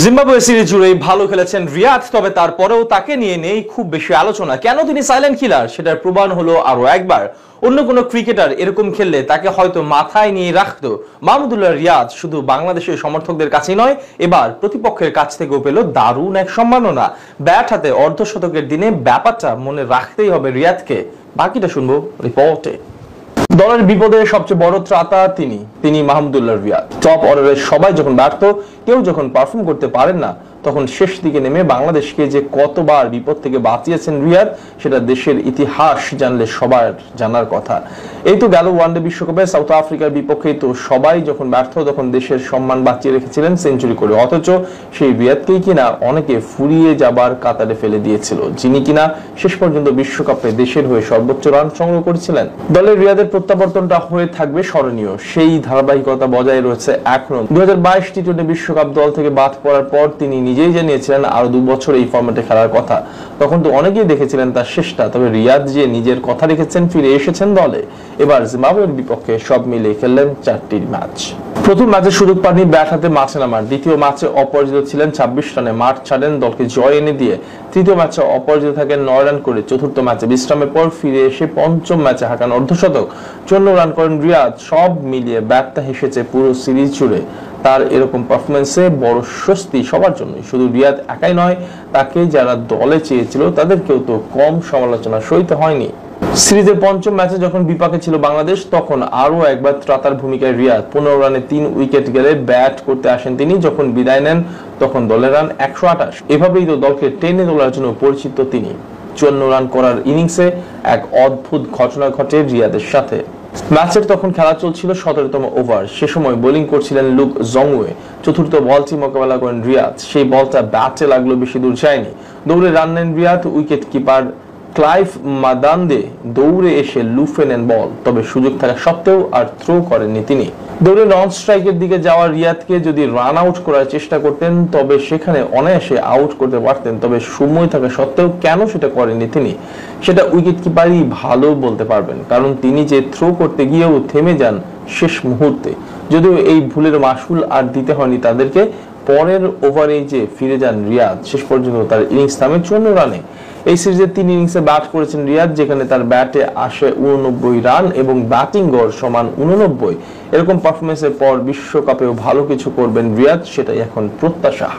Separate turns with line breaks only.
Zimbabwe series জুড়েই ভালো খেলেছেন রিয়াদ, তবে তারপরেও তাকে নিয়ে নেই খুব বেশি আলোচনা। কেন তিনি সাইলেন্ট কিলার সেটার প্রমাণ হলো আরো একবার। অন্য কোনো ক্রিকেটার এরকম খেললে তাকে হয়তো মাথায় নিয়ে রাখতো। মাহমুদুল্লাহ রিয়াদ শুধু বাংলাদেশের সমর্থকদের কাছেই নয়, এবার প্রতিপক্ষের কাছ থেকেও পেল দারুণ এক সম্মাননা। ব্যাট হাতে অর্ধশতকের দিনে ব্যাপারটা মনে রাখতেই হবে রিয়াদকে। বাকিটা শুনবো রিপোর্টে। দলের বিপদে সবচেয়ে বড় ত্রাতা তিনি মাহমুদুল্লাহ রিয়াদ। টপ অর্ডারের সবাই যখন ব্যর্থ, কেউ যখন পারফর্ম করতে পারেন না, তখন শেষ দিকে নেমে বাংলাদেশকে যে কতবার বিপদ থেকে বাঁচিয়েছেন রিয়াদ, সেটা দেশের ইতিহাস জানলে সবার জানার কথা। এই তো গেল ওয়ানডে বিশ্বকাপে সাউথ আফ্রিকার বিপক্ষেই তো সবাই যখন ব্যর্থ, তখন দেশের সম্মান বাঁচিয়ে রেখেছিলেন সেঞ্চুরি করে। অথচ সেই রিয়াদকেই কিনা অনেকে ফুরিয়ে যাবার কাতারে ফেলে দিয়েছিল, যিনি কিনা শেষ পর্যন্ত বিশ্বকাপে দেশের হয়ে সর্বোচ্চ রান সংগ্রহ করেছিলেন। দলের রিয়াদের প্রত্যাবর্তনটা হয়ে থাকবে স্মরণীয়। সেই ধারাবাহিকতা বজায় রয়েছে এখনো। 2022 টি-20 বিশ্বকাপ দল থেকে বাদ পড়ার পর তিনি নিজেই জানিয়েছিলেন আরো 2 বছর এই ফরম্যাটে খেলার কথা। তখন তো অনেকেই দেখেছিলেন তার শেষটা, তবে রিয়াদ যে নিজের কথা রেখেছেন, ফিরে এসেছেন দলে। এবার জিম্বাবুয়ের বিপক্ষে সব মিলিয়ে খেললেন 4টি ম্যাচ। প্রথম ম্যাচে সুযোগ পাননি ব্যাট হাতে মাঠে নামার। দ্বিতীয় ম্যাচে অপরাজিত ছিলেন, 26 রানে মাঠ ছাড়েন দলকে জয় এনে দিয়ে। তৃতীয় ম্যাচে অপরাজিত থাকেন 9 রান করে। চতুর্থ ম্যাচে বিশ্রামের পর ফিরে এসে পঞ্চম ম্যাচে হাঁকান অর্ধশতক, 54 রান করেন রিয়াদ। সব মিলিয়ে ব্যাটটা হেসেছে পুরো সিরিজ জুড়ে। তার এরকম পারফরমেন্সে বড় স্বস্তি সবার জন্যই, শুধু রিয়াদ একাই নয়, তাকে যারা দলে চেয়েছিল তাদেরকেও তো কম সমালোচনা সইতে হয়নি। সিরিজের পঞ্চম ম্যাচে যখন বিপাকে ছিল বাংলাদেশ, তখন আরো একবার ত্রাতার ভূমিকায় রিয়াদ। 15 রানে 3 উইকেট গেলে ব্যাট করতে আসেন তিনি। যখন বিদায় নেন তখন দলের রান 128। এভাবেই তো দলকে টেনে তোলার জন্য পরিচিত তিনি। 54 রান করার ইনিংসে এক অদ্ভুত ঘটনা ঘটে রিয়াদের সাথে। ম্যাচের তখন খেলা চলছিল 17তম ওভার। সে সময় বোলিং করছিলেন লুক জংওয়ে। চতুর্থ বলটি মোকাবেলা করেন রিয়াদ। সেই বলটা ব্যাটে লাগলো, বেশি দূর যায়নি। দৌড়ে রান নেন Riyad. Wicket keeper Clive Madande দৌড়ে এসে লুফে নেন বল, তবে সুযোগ থাকা সত্ত্বেও আর থ্রো করেননি তিনি। দৌড়ে নন স্ট্রাইকের দিকে যাওয়া রিয়াদকে যদি রান আউট করার চেষ্টা করতেন, তবে সেখানে অনায়াসে আউট করতে পারতেন। তবে সময় থাকা সত্ত্বেও কেন সেটা করেননি তিনি, সেটা উইকেট কিপারই ভালো বলতে পারবেন। কারণ তিনি যে থ্রো করতে গিয়েও থেমে যান শেষ মুহূর্তে। যদিও এই ভুলের মাসুল আর দিতে হয়নি তাদেরকে। পরের ওভারে যে ফিরে যান রিয়াদ, শেষ পর্যন্ত তার ইনিংস থামে 54 রানে। এই সিরিজের 3 ইনিংসে ব্যাট করেছেন রিয়াদ, যেখানে তার ব্যাটে আসে 89 রান এবং ব্যাটিং গড় সমান 89। এরকম পারফরমেন্সের পর বিশ্বকাপেও ভালো কিছু করবেন রিয়াদ, সেটাই এখন প্রত্যাশা।